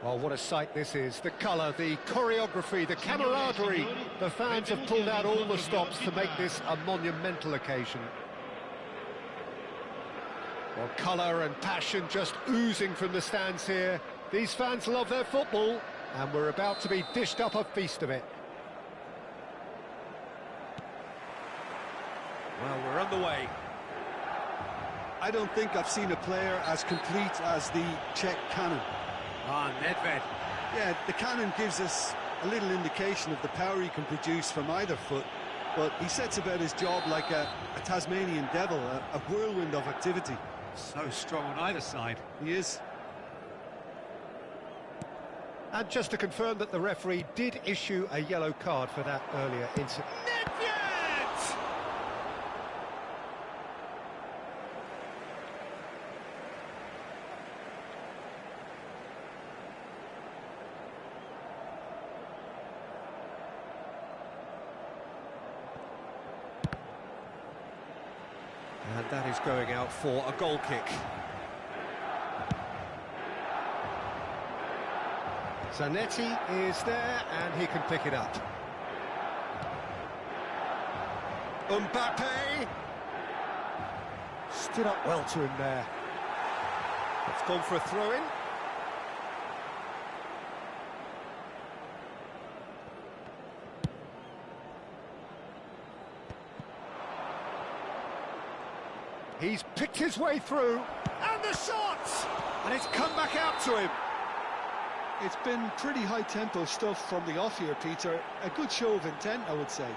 Well, what a sight this is. The colour, the choreography, the camaraderie. The fans have pulled out all the stops to make this a monumental occasion. Well, colour and passion just oozing from the stands here. These fans love their football, and we're about to be dished up a feast of it. Well, we're underway. I don't think I've seen a player as complete as the Czech cannon. Ah, Nedved. Yeah, the cannon gives us a little indication of the power he can produce from either foot, but he sets about his job like a Tasmanian devil, a whirlwind of activity. So strong on either side. He is. And just to confirm that the referee did issue a yellow card for that earlier incident. Nedved! And that is going out for a goal kick. Zanetti is there, and he can pick it up. Mbappe! Stood up well to him there. It's gone for a throw-in. He's picked his way through, and the shot! And it's come back out to him. It's been pretty high-tempo stuff from the off here, Peter. A good show of intent, I would say.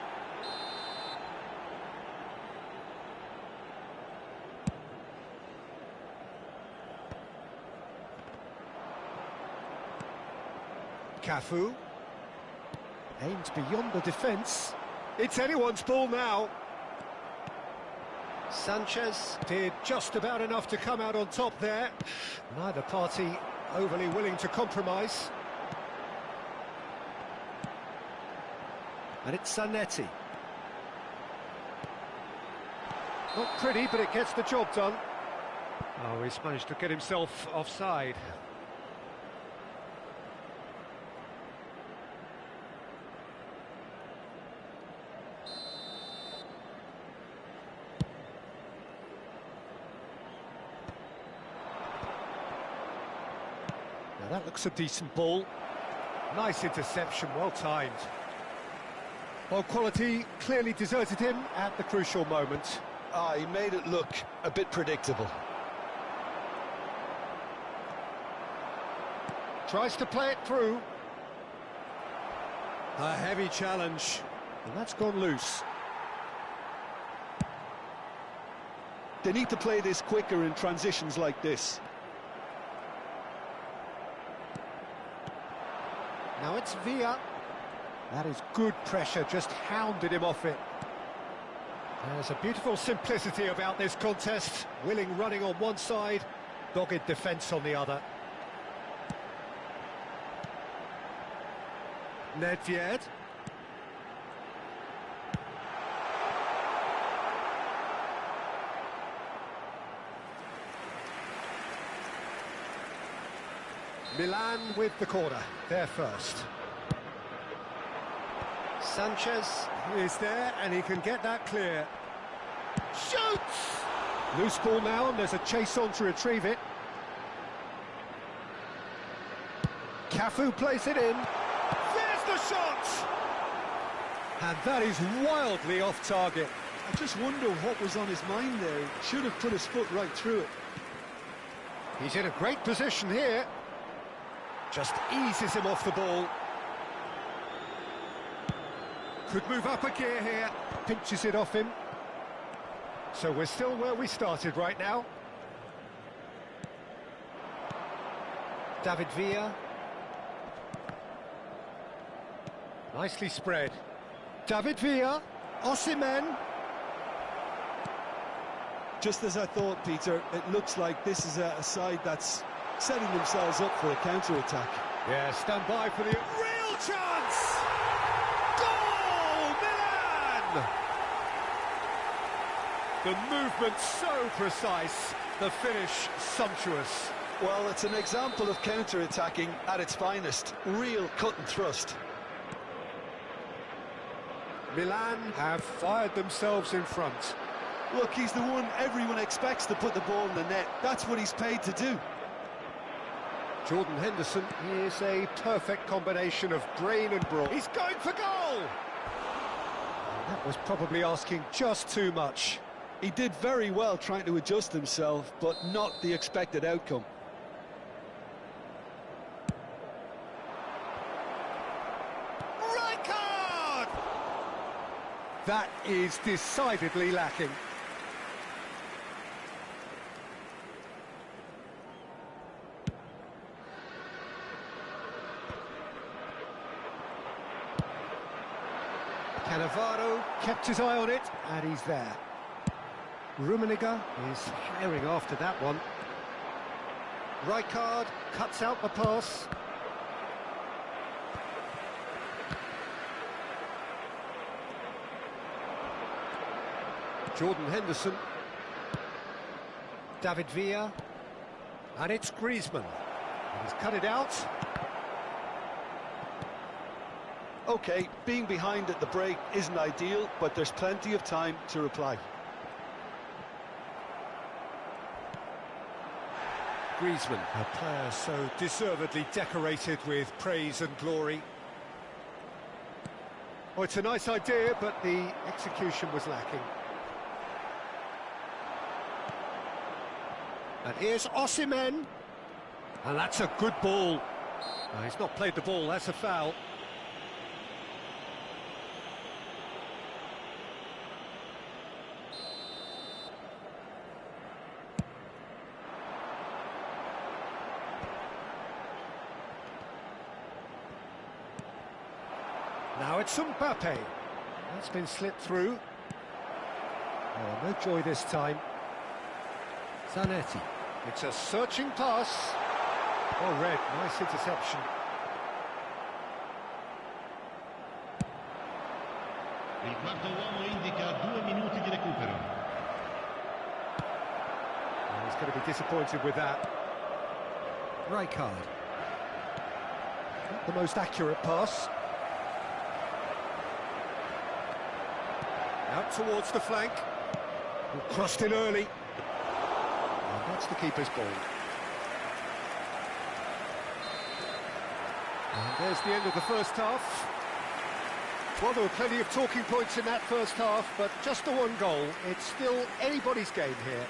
Cafu aims beyond the defence. It's anyone's ball now. Sanchez did just about enough to come out on top there. Neither party overly willing to compromise. And it's Zanetti. Not pretty, but it gets the job done. Oh, he's managed to get himself offside. Now that looks a decent ball. Nice interception, well timed. Well, quality clearly deserted him at the crucial moment. He made it look a bit predictable. Tries to play it through. A heavy challenge, and that's gone loose. They need to play this quicker in transitions like this. Now it's Villa. That is good pressure, just hounded him off it. There's a beautiful simplicity about this contest. Willing running on one side, dogged defence on the other. Nedved. Milan with the corner, there first. Sanchez is there, and he can get that clear. Shoots! Loose ball now, and there's a chase on to retrieve it. Cafu plays it in. There's the shot! And that is wildly off target. I just wonder what was on his mind there. He should have put his foot right through it. He's in a great position here. Just eases him off the ball. Could move up a gear here. Pinches it off him. So we're still where we started right now. David Villa. Nicely spread. David Villa. Osimhen. Just as I thought, Peter, it looks like this is a side that's setting themselves up for a counter-attack. Yeah, stand by for the real chance! Goal, Milan! The movement so precise, the finish sumptuous. Well, it's an example of counter-attacking at its finest. Real cut and thrust. Milan have fired themselves in front. Look, he's the one everyone expects to put the ball in the net. That's what he's paid to do. Jordan Henderson is a perfect combination of brain and brawn. He's going for goal! That was probably asking just too much. He did very well trying to adjust himself, but not the expected outcome. Rijkaard! That is decidedly lacking. Cannavaro kept his eye on it, and he's there. Rummenigge is firing after that one. Rijkaard cuts out the pass. Jordan Henderson. David Villa. And it's Griezmann. And he's cut it out. OK, being behind at the break isn't ideal, but there's plenty of time to reply. Griezmann, a player so deservedly decorated with praise and glory. Oh, it's a nice idea, but the execution was lacking. And here's Osimhen. And that's a good ball. No, he's not played the ball, that's a foul. Now it's Mbappe. That's been slipped through. Oh, no joy this time. Zanetti. It's a searching pass. Oh, Red, nice interception. Il quarto uomo indica 2 minuti di recupero. Oh, he's going to be disappointed with that. Rijkaard. Not the most accurate pass. Out towards the flank. Crossed in early. And that's the keeper's ball. And there's the end of the first half. Well, there were plenty of talking points in that first half, but just the one goal. It's still anybody's game here.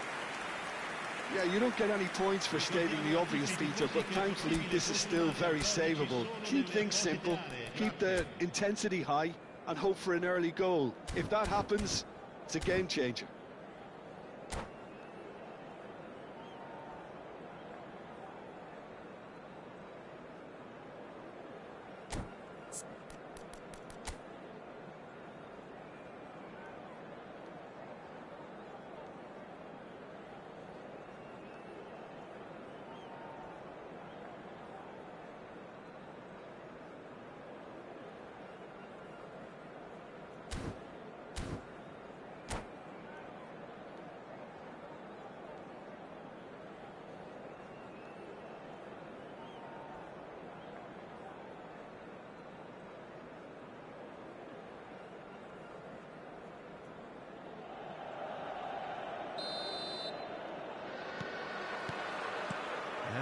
Yeah, you don't get any points for stating the obvious, Peter, but thankfully this is still very savable. Keep things simple, keep the intensity high, and hope for an early goal. If that happens, it's a game changer.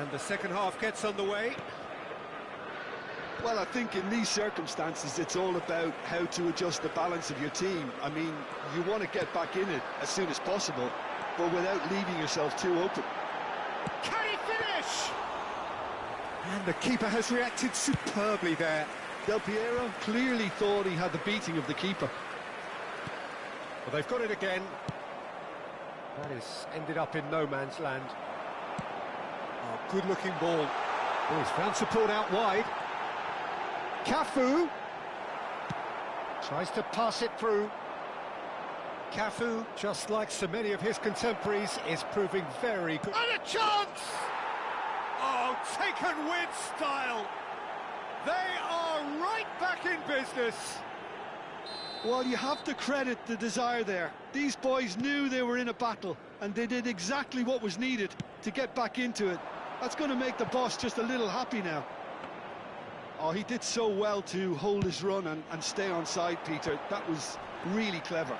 And the second half gets underway. Well, I think in these circumstances, it's all about how to adjust the balance of your team. I mean, you want to get back in it as soon as possible, but without leaving yourself too open. Can he finish? And the keeper has reacted superbly there. Del Piero clearly thought he had the beating of the keeper. Well, they've got it again. That is ended up in no man's land. Oh, good-looking ball. Oh, he's found support out wide. Cafu tries to pass it through. Cafu, just like so many of his contemporaries, is proving very good. And a chance! Oh, taken with style. They are right back in business. Well, you have to credit the desire there. These boys knew they were in a battle, and they did exactly what was needed to get back into it. That's going to make the boss just a little happy now. Oh, he did so well to hold his run and stay on side, Peter. That was really clever.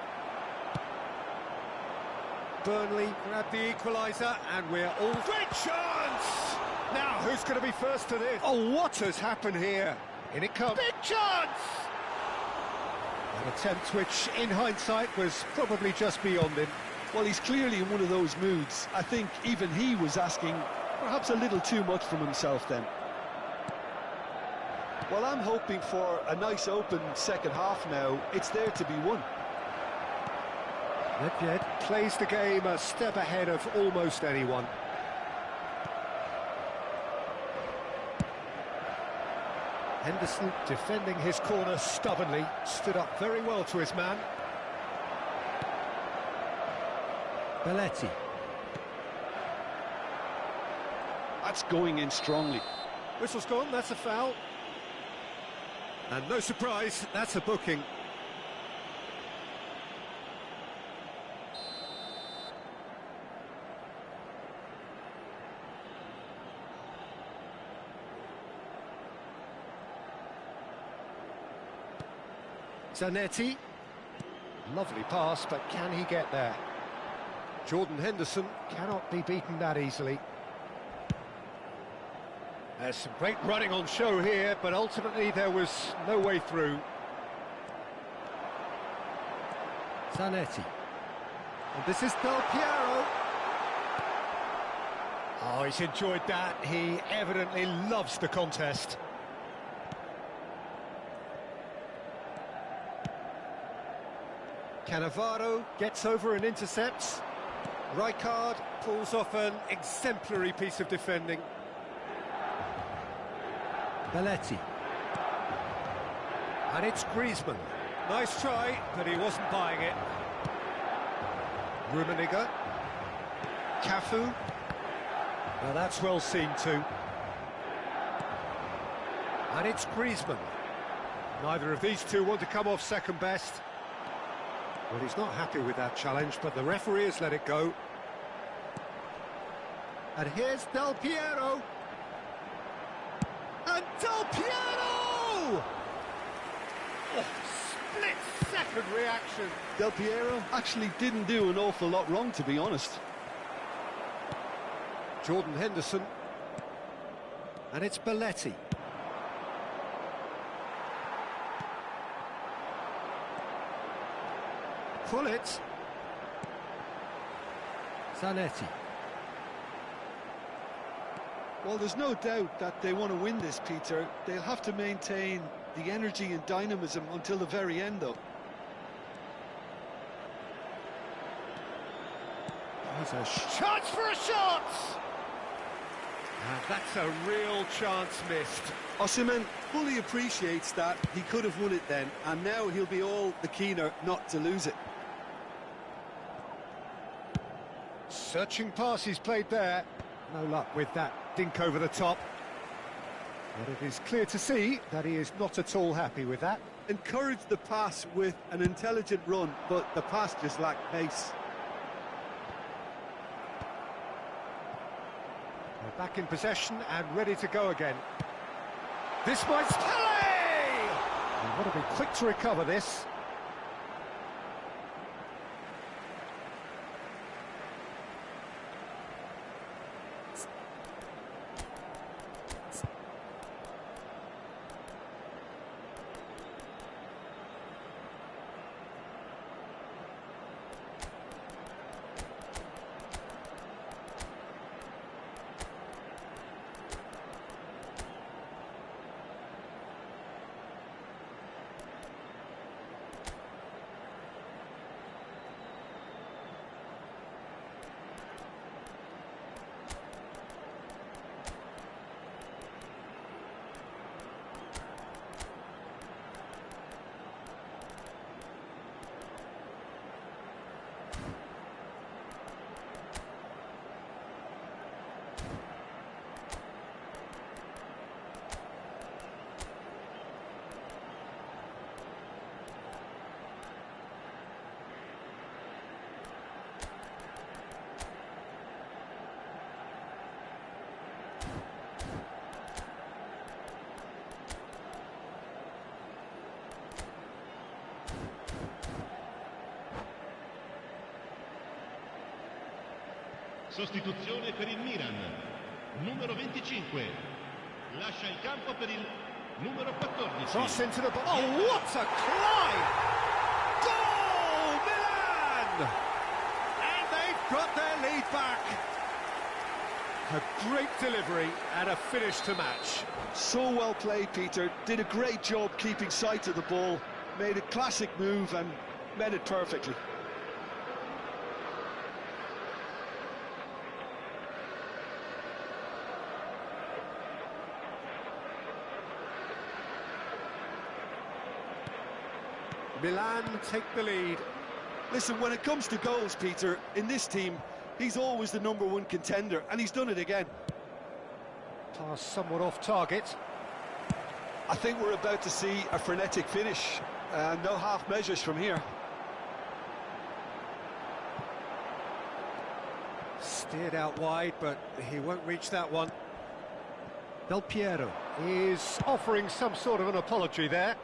Burnley grab the equaliser, and we're all... Great chance! Now, who's going to be first to this? Oh, what has happened here? In it comes. Big chance! An attempt which, in hindsight, was probably just beyond him. Well, he's clearly in one of those moods. I think even he was asking perhaps a little too much from himself then. Well, I'm hoping for a nice open second half now. It's there to be won. Nedved plays the game a step ahead of almost anyone. Henderson defending his corner stubbornly, stood up very well to his man. Belletti. That's going in strongly. Whistle's gone, that's a foul. And no surprise, that's a booking. Zanetti. Lovely pass, but can he get there? Jordan Henderson cannot be beaten that easily. There's some great running on show here, but ultimately there was no way through. Zanetti. And this is Del Piero. Oh, he's enjoyed that. He evidently loves the contest. Cannavaro gets over and intercepts. Rijkaard pulls off an exemplary piece of defending. Belletti. And it's Griezmann. Nice try, but he wasn't buying it. Rummenigge. Cafu. Now that's well seen too. And it's Griezmann. Neither of these two want to come off second best. Well, he's not happy with that challenge, but the referee has let it go. And here's Del Piero. And Del Piero! Oh, split-second reaction. Del Piero actually didn't do an awful lot wrong, to be honest. Jordan Henderson. And it's Belletti. Pull it. Zanetti. Well, there's no doubt that they want to win this, Peter. They'll have to maintain the energy and dynamism until the very end, though. There's a chance for a shot! And that's a real chance missed. Osimhen fully appreciates that he could have won it then, and now he'll be all the keener not to lose it. Searching pass he's played there. No luck with that dink over the top. But it is clear to see that he is not at all happy with that. Encouraged the pass with an intelligent run, but the pass just lacked pace. They're back in possession and ready to go again. This might... Pele! They've got to be quick to recover this. Sostituzione per il Milan. Numero 25. Lascia il campo per il numero 14. Cross into the box. Oh, what a climb! Goal, Milan! And they've got their lead back. A great delivery and a finish to match. So well played, Peter. Did a great job keeping sight of the ball. Made a classic move and met it perfectly. Milan take the lead. Listen, when it comes to goals, Peter, in this team, he's always the #1 contender, and he's done it again. Pass somewhat off target. I think we're about to see a frenetic finish. No half measures from here. Steered out wide, but he won't reach that one. Del Piero is offering some sort of an apology there.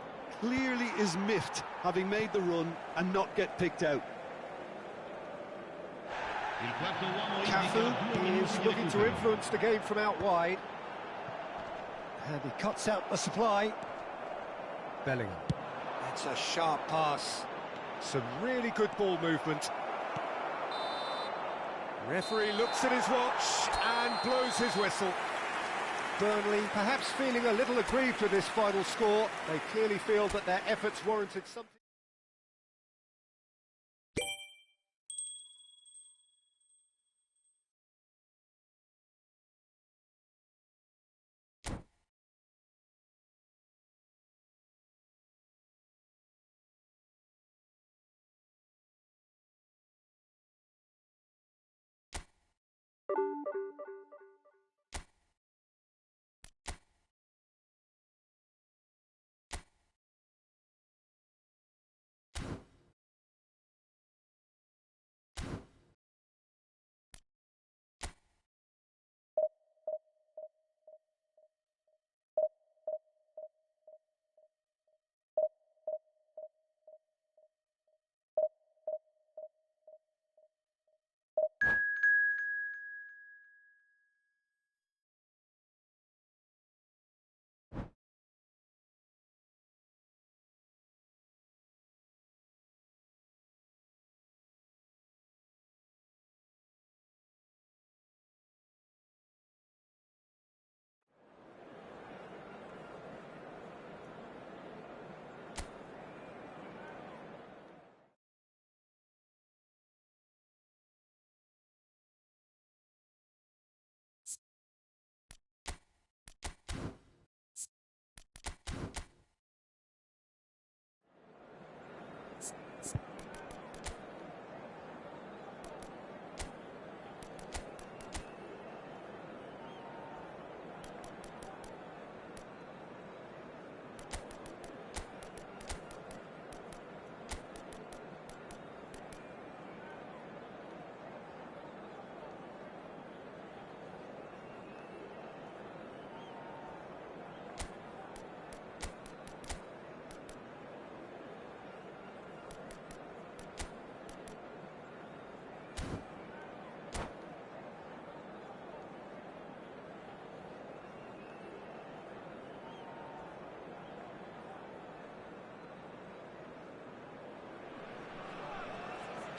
Clearly is miffed, having made the run and not get picked out. Il quarto uomo Cafu indica 2 minuti is di looking to recupero. influence the game from out wide. And he cuts out the supply. Bellingham. That's a sharp pass. Some really good ball movement. Referee looks at his watch and blows his whistle. Burnley perhaps feeling a little aggrieved with this final score. They clearly feel that their efforts warranted something.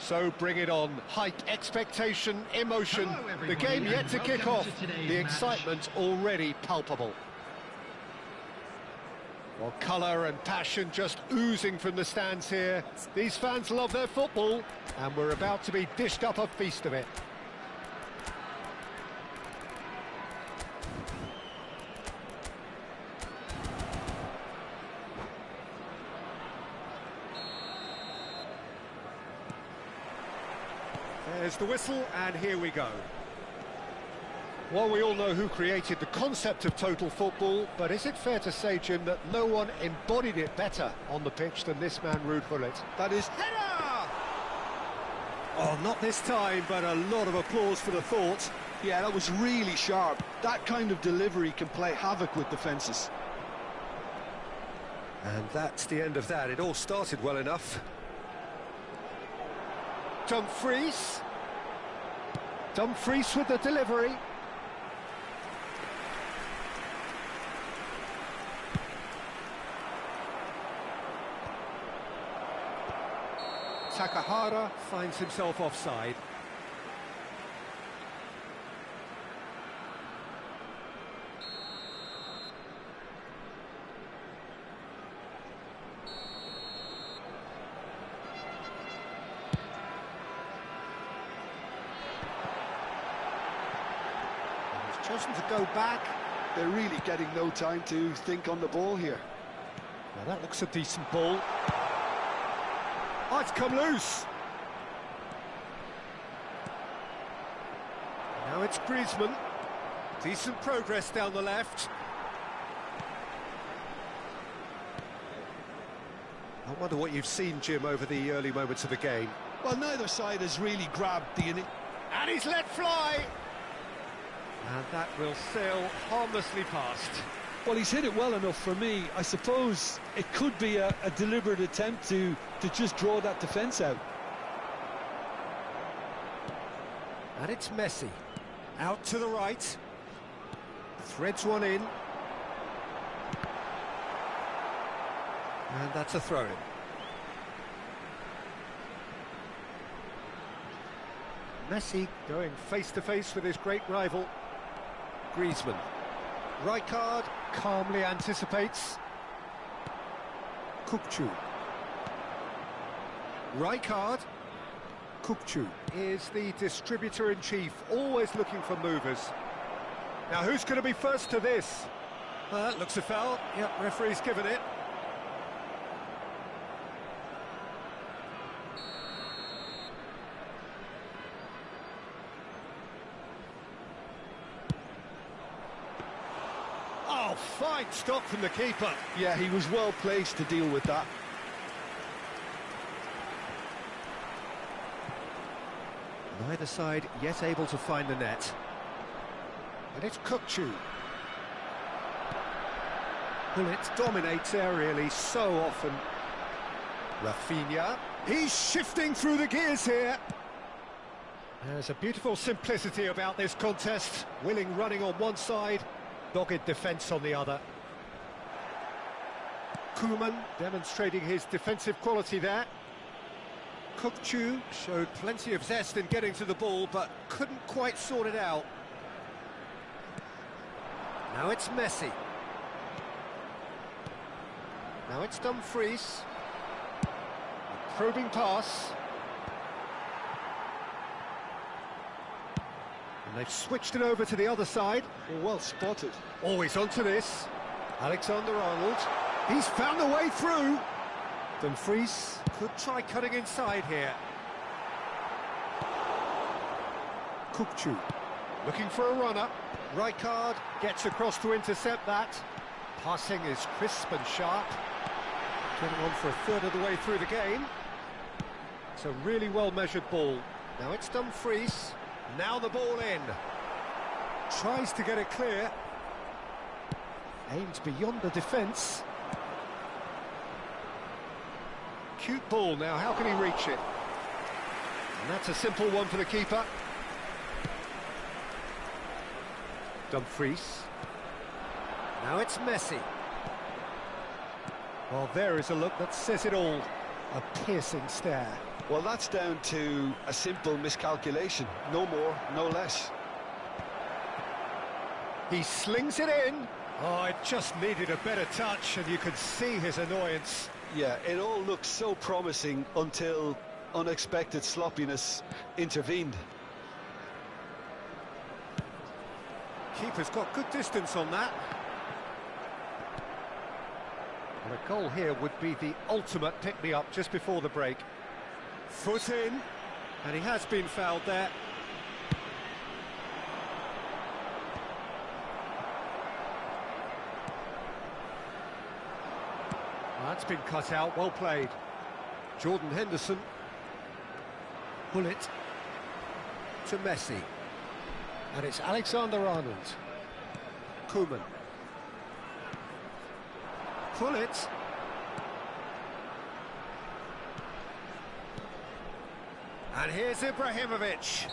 So bring it on. Hype, expectation, emotion. The game yet to kick off. The excitement already palpable. Well, colour and passion just oozing from the stands here. These fans love their football, and we're about to be dished up a feast of it. There's the whistle, and here we go. Well, we all know who created the concept of total football, but is it fair to say, Jim, that no one embodied it better on the pitch than this man, Ruud Gullit? That is... Header! Oh, not this time, but a lot of applause for the thought. Yeah, that was really sharp. That kind of delivery can play havoc with defences. And that's the end of that. It all started well enough. Dumfries. Dumfries with the delivery. Takahara finds himself offside. He's chosen to go back. They're really getting no time to think on the ball here. Now that looks a decent ball. Oh, it's come loose. Now it's Griezmann. Decent progress down the left. I wonder what you've seen, Jim, over the early moments of the game. Well, neither side has really grabbed the... And he's let fly! And that will sail harmlessly past. Well, he's hit it well enough for me. I suppose it could be a deliberate attempt to just draw that defence out. And it's Messi. Out to the right. Threads one in. And that's a throw-in. Messi going face-to-face with his great rival. Griezmann. Rijkaard calmly anticipates. Kukçu. Rijkaard. Kukçu is the distributor-in-chief, always looking for movers. Now, who's going to be first to this? That looks a foul. Yep, referee's given it. Oh, fine stop from the keeper. Yeah, he was well placed to deal with that. Neither side yet able to find the net. And it's Kukçu. Gullit dominates aerially so often. Rafinha. He's shifting through the gears here. There's a beautiful simplicity about this contest. Willing running on one side, dogged defence on the other. Koeman demonstrating his defensive quality there. Kukçu showed plenty of zest in getting to the ball, but couldn't quite sort it out. Now it's Messi. Now it's Dumfries. A probing pass. And they've switched it over to the other side. Well spotted. Always onto this. Alexander-Arnold. He's found the way through. Dumfries could try cutting inside here. Kukçu looking for a runner. Rijkaard gets across to intercept that. Passing is crisp and sharp. Getting on for a third of the way through the game. It's a really well-measured ball. Now it's Dumfries. Now the ball in. Tries to get it clear. Aims beyond the defence. Cute ball now, how can he reach it? And that's a simple one for the keeper. Dumfries. Now it's Messi. Well, there is a look that says it all. A piercing stare. Well, that's down to a simple miscalculation. No more, no less. He slings it in. Oh, it just needed a better touch, and you could see his annoyance. Yeah, it all looked so promising until unexpected sloppiness intervened. Keeper's got good distance on that. And a goal here would be the ultimate pick-me-up just before the break. Foot in, and he has been fouled there. That's been cut out, well played. Jordan Henderson. Gullit to Messi. And it's Alexander-Arnold. Koeman. Gullit. And here's Ibrahimovic.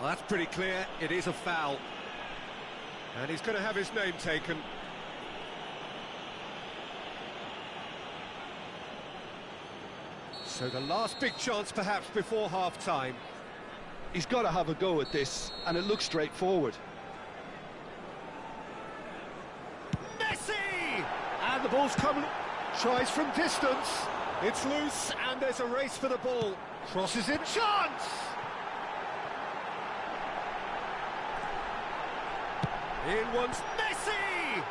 Well, that's pretty clear, it is a foul. And he's going to have his name taken. So the last big chance perhaps before half-time. He's got to have a go at this, and it looks straightforward. Messi! And the ball's coming. Tries from distance. It's loose, and there's a race for the ball. Crosses in, chance! In one's Messi!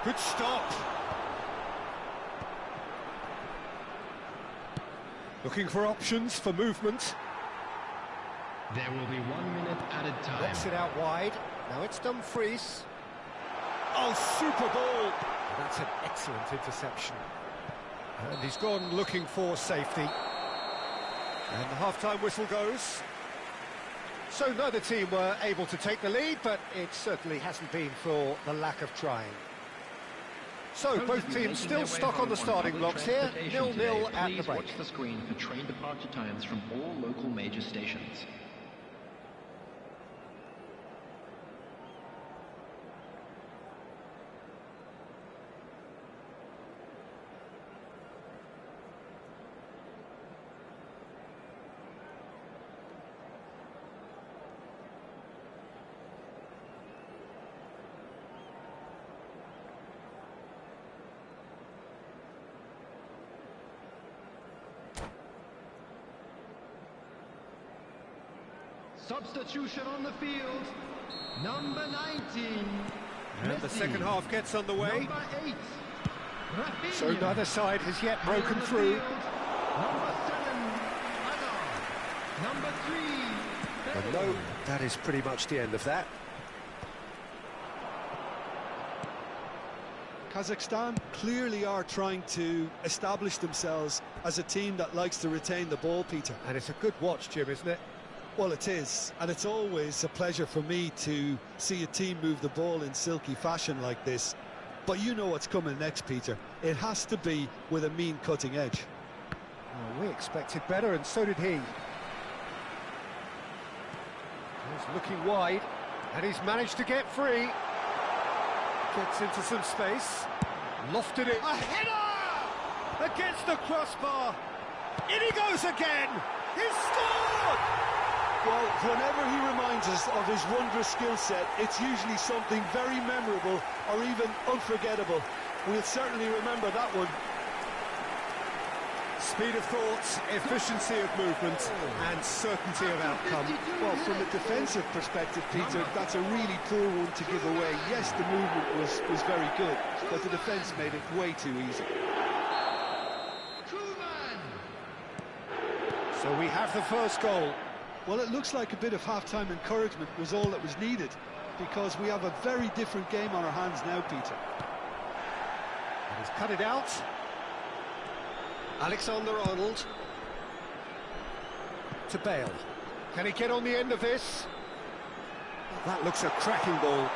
Good stop. Looking for options for movement. There will be 1 minute added time. Knocks it out wide. Now it's Dumfries. Oh, super ball! That's an excellent interception. And he's gone looking for safety. And the half-time whistle goes. So neither team were able to take the lead, but it certainly hasn't been for the lack of trying. So both teams still stuck on the starting blocks here, 0-0 at the break. Watch the screen for train departure times from all local major stations. Substitution on the field, number 19. And the second half gets underway. Number 8, Rafinha. So neither side has yet broken through. Number 7, Hazard. Number 3, But no, that is pretty much the end of that. Kazakhstan clearly are trying to establish themselves as a team that likes to retain the ball, Peter. And it's a good watch, Jim, isn't it? Well, it is, and it's always a pleasure for me to see a team move the ball in silky fashion like this. But you know what's coming next, Peter. It has to be with a mean cutting edge. Well, we expected better, and so did he. He's looking wide, and he's managed to get free. Gets into some space. Lofted it. A header! Against the crossbar. In he goes again! He's scored! Well, whenever he reminds us of his wondrous skill set, it's usually something very memorable or even unforgettable. We'll certainly remember that one. Speed of thought, efficiency of movement, and certainty of outcome. Well, from a defensive perspective, Peter, that's a really poor one to give away. Yes, the movement was very good, but the defence made it way too easy. So we have the first goal. Well, it looks like a bit of half-time encouragement was all that was needed, because we have a very different game on our hands now, Peter. And he's cut it out. Alexander-Arnold. To Bale. Can he get on the end of this? That looks a cracking ball.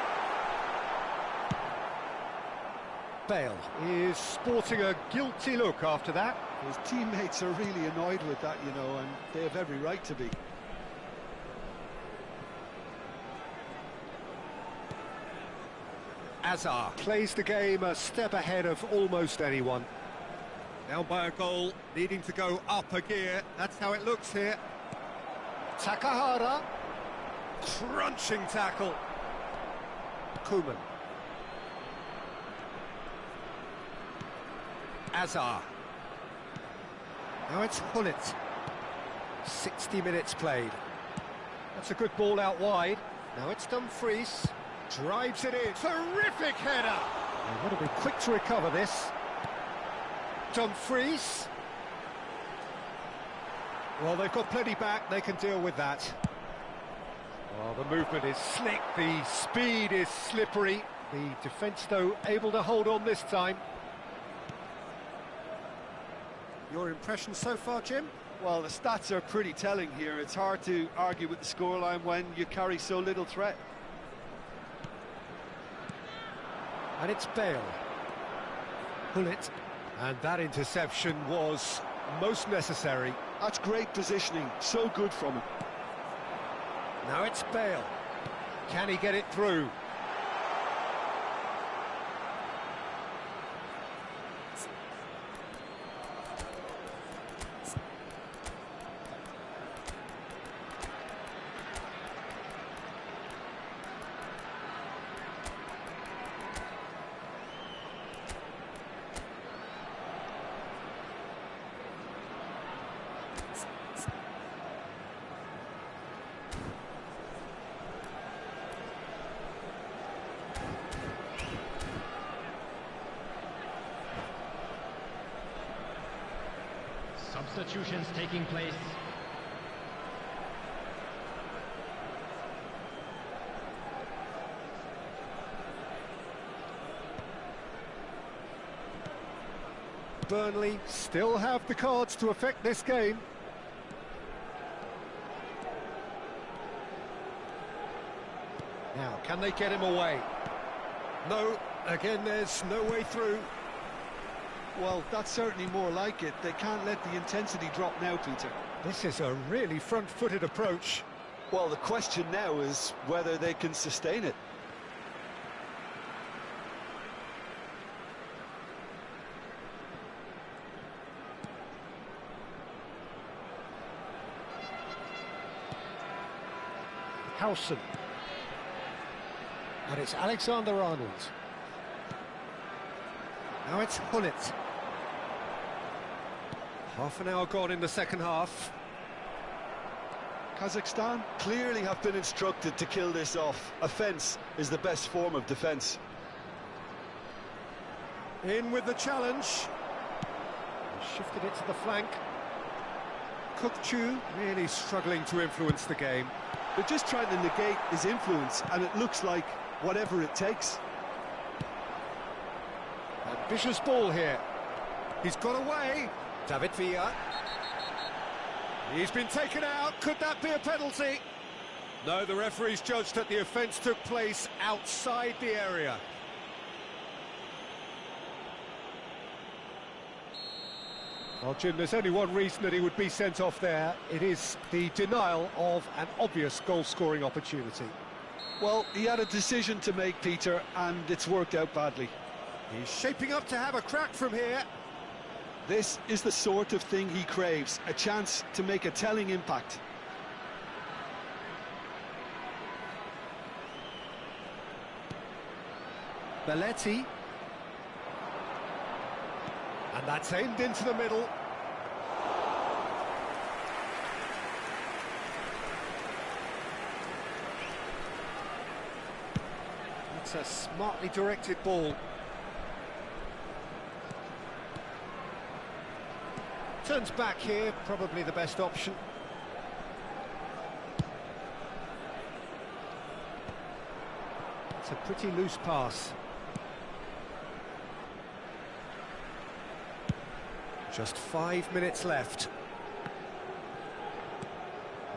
Bale is sporting a guilty look after that. His teammates are really annoyed with that, you know, and they have every right to be. Hazard plays the game a step ahead of almost anyone. Down by a goal, needing to go up a gear. That's how it looks here. Takahara. Crunching tackle. Koeman. Hazard. Now it's Hullet. 60 minutes played. That's a good ball out wide. Now it's Dumfries. Drives it in. Terrific header. They've got to be quick to recover this. Dumfries. Well, they've got plenty back. They can deal with that. Well, the movement is slick. The speed is slippery. The defence, though, able to hold on this time. Your impression so far, Jim? Well, the stats are pretty telling here. It's hard to argue with the scoreline when you carry so little threat. And it's Bale. Hullet. And that interception was most necessary. That's great positioning. So good from him. Now it's Bale. Can he get it through? Substitutions taking place. Burnley still have the cards to affect this game. Now, can they get him away? No, again there's no way through. Well, that's certainly more like it. They can't let the intensity drop now, Peter. This is a really front-footed approach. Well, the question now is whether they can sustain it. Howson. And it's Alexander-Arnold. Now it's Hullet. Half an hour gone in the second half. Kazakhstan clearly have been instructed to kill this off. Offence is the best form of defence. In with the challenge. He shifted it to the flank. Kukçu really struggling to influence the game. They're just trying to negate his influence, and it looks like whatever it takes. Ambitious ball here. He's got away. David Villa. He's been taken out. Could that be a penalty? No, the referee's judged that the offence took place outside the area. Well, Jim, there's only one reason that he would be sent off there. It is the denial of an obvious goal-scoring opportunity. Well, he had a decision to make, Peter, and it's worked out badly. He's shaping up to have a crack from here. This is the sort of thing he craves, a chance to make a telling impact. Belletti. And that's aimed into the middle. It's a smartly directed ball. Turns back here, probably the best option. It's a pretty loose pass. Just 5 minutes left.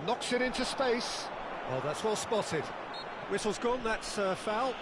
Knocks it into space. Well, that's well spotted. Whistle's gone, that's a foul.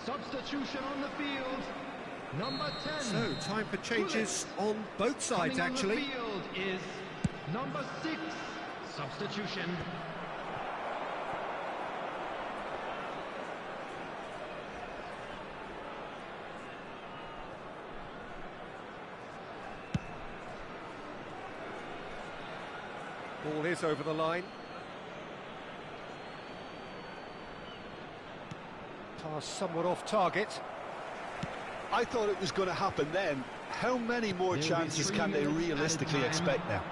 Substitution on the field. Number 10. So, time for changes on both sides, actually. Coming on the field is number 6. Substitution. Ball is over the line. Pass somewhat off target. I thought it was going to happen then. How many more chances can they realistically expect now?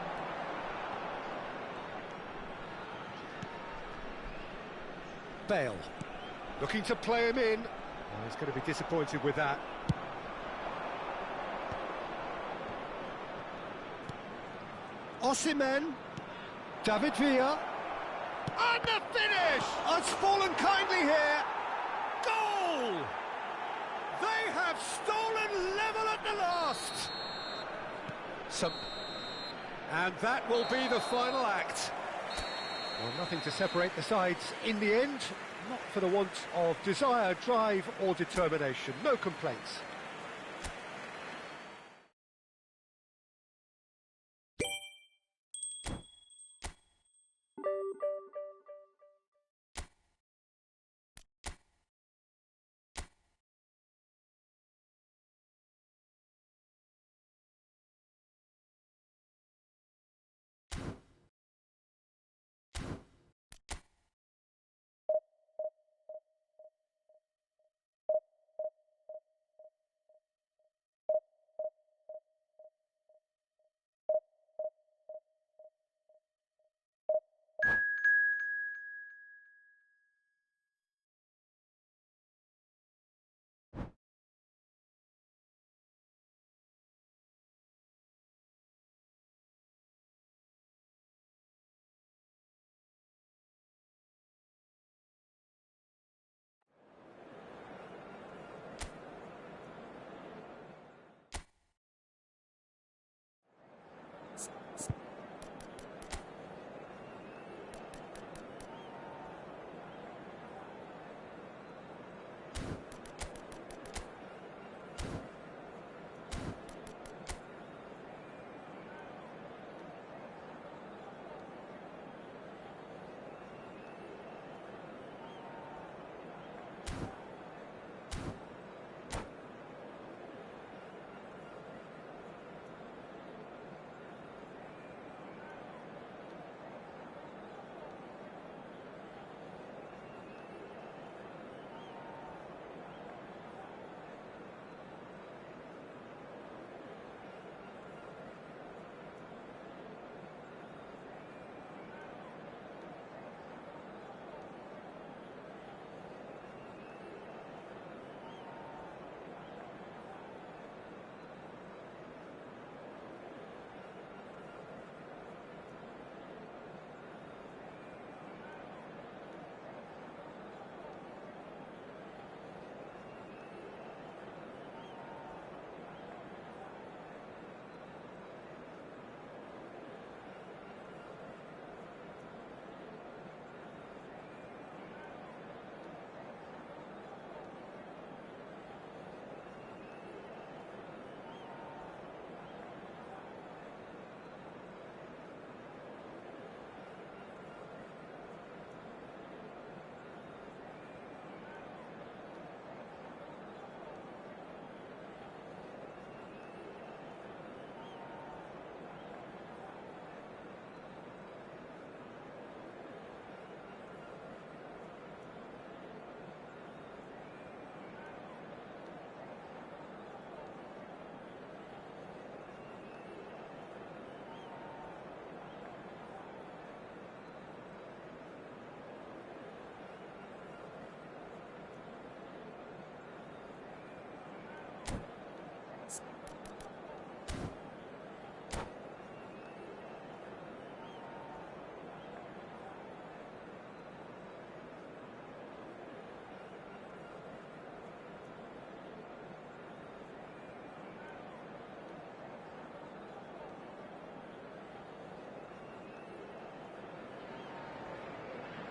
Bale. Looking to play him in. Oh, he's going to be disappointed with that. Osimhen. David Villa. And the finish! It's fallen kindly here. Goal! They have stolen level at the last. And that will be the final act. Well, nothing to separate the sides in the end. Not for the want of desire, drive or determination. No complaints.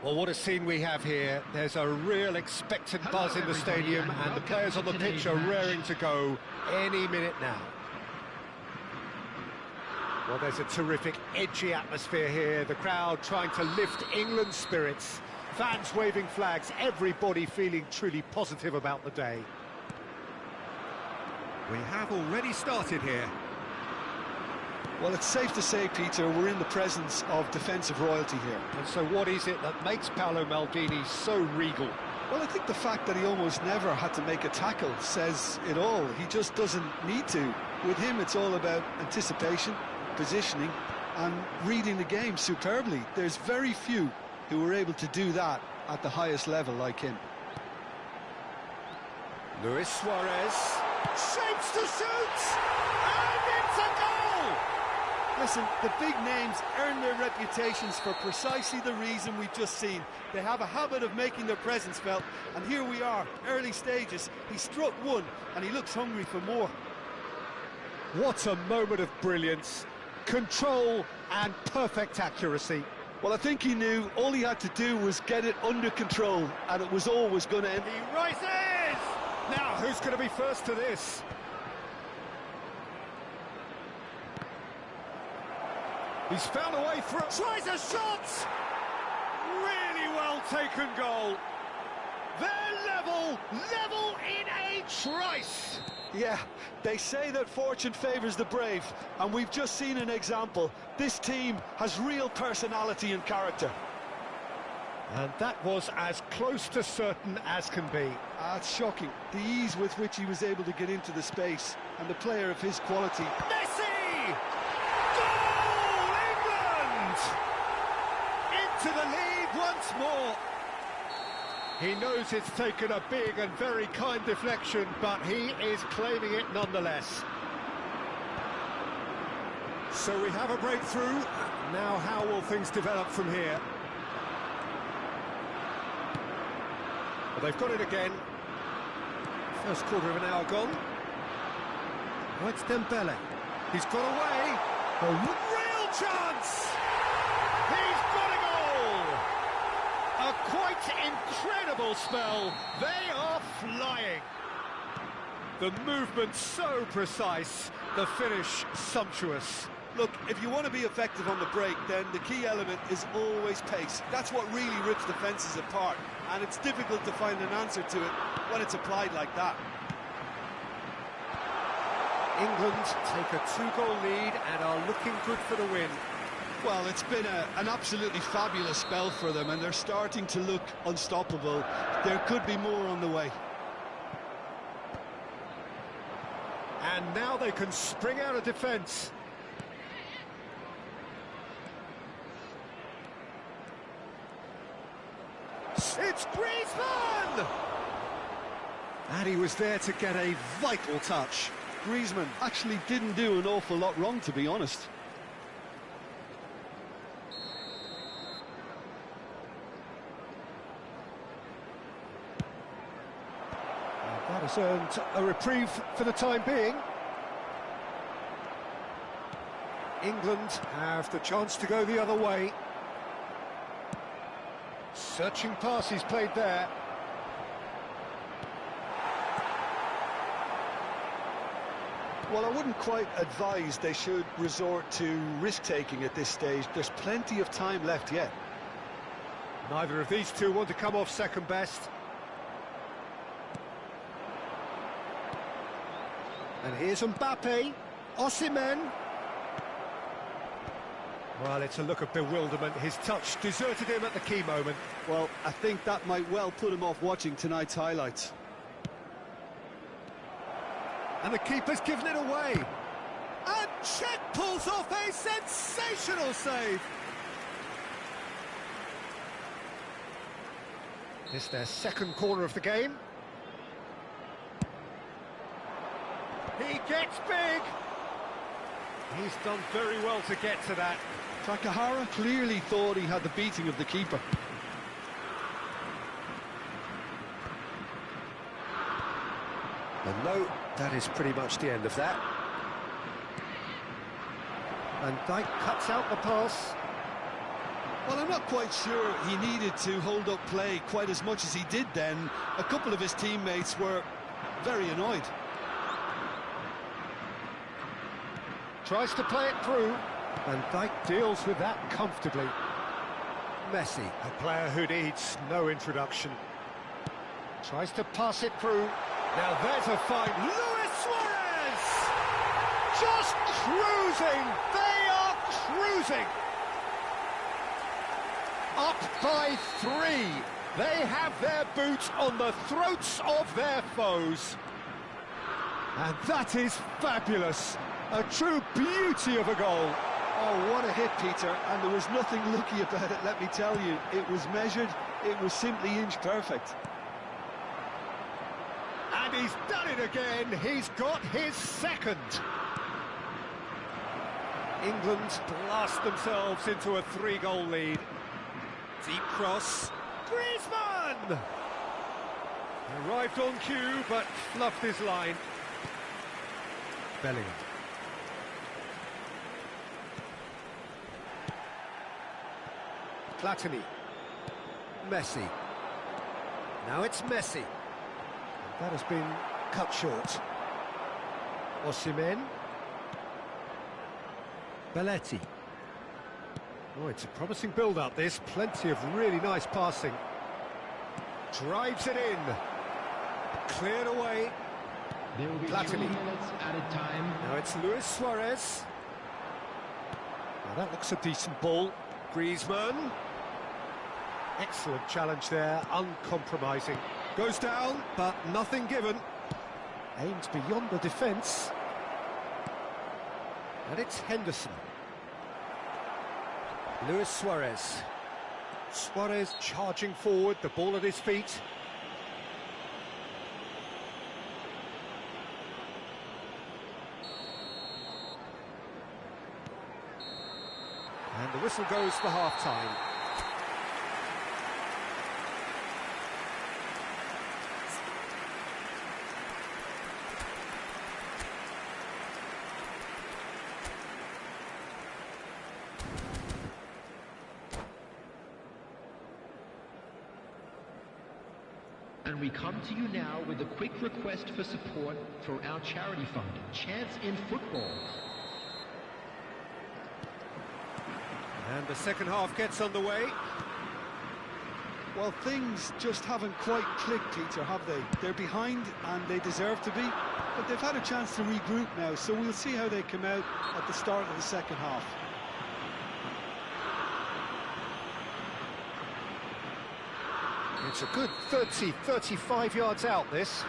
Well, what a scene we have here. There's a real expectant buzz in the stadium, and the players on the pitch are raring to go any minute now. Well, there's a terrific, edgy atmosphere here. The crowd trying to lift England's spirits. Fans waving flags, everybody feeling truly positive about the day. We have already started here. Well, it's safe to say, Peter, we're in the presence of defensive royalty here. And so what is it that makes Paolo Maldini so regal? Well, I think the fact that he almost never had to make a tackle says it all. He just doesn't need to. With him, it's all about anticipation, positioning, and reading the game superbly. There's very few who were able to do that at the highest level like him. Luis Suarez shapes to shoot, and it's a goal! Listen, the big names earn their reputations for precisely the reason we've just seen. They have a habit of making their presence felt, and here we are, early stages. He struck one, and he looks hungry for more. What a moment of brilliance, control and perfect accuracy. Well, I think he knew all he had to do was get it under control, and it was always going to end. He rises! Now, who's going to be first to this? He's found a way through. Tries a shot! Really well taken goal. They're level in a trice. Yeah, they say that fortune favours the brave, and we've just seen an example. This team has real personality and character. And that was as close to certain as can be. It's shocking, the ease with which he was able to get into the space, and the player of his quality. Messi! Goal, England! Into the lead once more. He knows it's taken a big and very kind deflection, but he is claiming it nonetheless. So we have a breakthrough. Now how will things develop from here? Well, they've got it again. First quarter of an hour gone. Oh, it's Dembele. He's got away. A real chance! He's got a goal! A quite incredible spell. They are flying. The movement so precise, the finish sumptuous. Look, if you want to be effective on the break, then the key element is always pace. That's what really rips defences apart, and it's difficult to find an answer to it when it's applied like that. England take a 2-goal lead and are looking good for the win. Well, it's been an absolutely fabulous spell for them, and they're starting to look unstoppable. There could be more on the way. And now they can spring out of defence. It's Griezmann! And he was there to get a vital touch. Griezmann actually didn't do an awful lot wrong, to be honest. That has earned a reprieve for the time being. England have the chance to go the other way. Searching pass he's played there. Well, I wouldn't quite advise they should resort to risk-taking at this stage. There's plenty of time left yet. Neither of these two want to come off second best. And here's Mbappe, Osimhen. Well, it's a look of bewilderment. His touch deserted him at the key moment. Well, I think that might well put him off watching tonight's highlights. And the keeper's given it away. And Czech pulls off a sensational save. It's their second corner of the game. He gets big. He's done very well to get to that. Takahara clearly thought he had the beating of the keeper. And no, that is pretty much the end of that. And Dijk cuts out the pass. Well, I'm not quite sure he needed to hold up play quite as much as he did then. A couple of his teammates were very annoyed. Tries to play it through, and Dijk deals with that comfortably. Messi, a player who needs no introduction. Tries to pass it through. Now there's a find. Luis Suarez! Just cruising! They are cruising! Up by 3. They have their boot on the throats of their foes. And that is fabulous. A true beauty of a goal. Oh, what a hit, Peter, and there was nothing lucky about it, let me tell you. It was measured, it was simply inch perfect. And And he's done it again. He's got his second. England blast themselves into a 3-goal lead. Deep cross. Griezmann! Arrived on cue, but fluffed his line. Bellingham. Platini. Messi. Now it's Messi. That has been cut short. Osimhen. Belletti. Oh, it's a promising build-up, this. Plenty of really nice passing. Drives it in. Cleared away. There will be 3 Platini. minutes added time. Now it's Luis Suarez. Now that looks a decent ball. Griezmann. Excellent challenge there, uncompromising. Goes down, but nothing given. Aims beyond the defence. And it's Henderson. Luis Suarez. Suarez charging forward, the ball at his feet. And the whistle goes for half-time. And we come to you now with a quick request for support for our charity fund, Chance in Football. And the second half gets underway. Well, things just haven't quite clicked, Peter, have they? They're behind, and they deserve to be, but they've had a chance to regroup now, so we'll see how they come out at the start of the second half. It's a good 30, 35 yards out, this.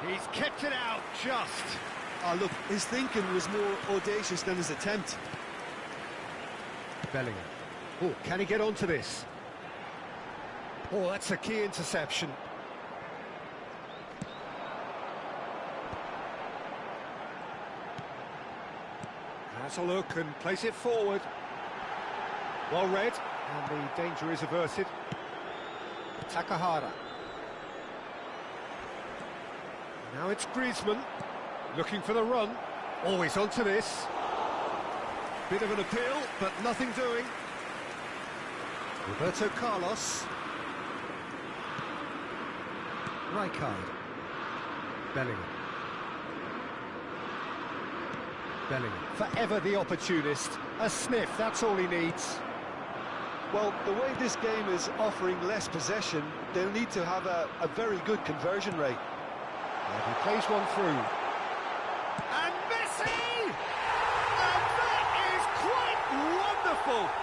He's kept it out, just. Ah, look, his thinking was more audacious than his attempt. Bellingham. Oh, can he get onto this? Oh, that's a key interception. Has a look and plays it forward. Well read, and the danger is averted. Takahara. Now it's Griezmann, looking for the run. Always onto this. Bit of an appeal, but nothing doing. Roberto Carlos. Rijkaard. Bellingham. Bellingham. Forever the opportunist. A sniff, that's all he needs. Well, the way this game is offering less possession, they'll need to have a very good conversion rate. And he plays one through. And Messi! And that is quite wonderful!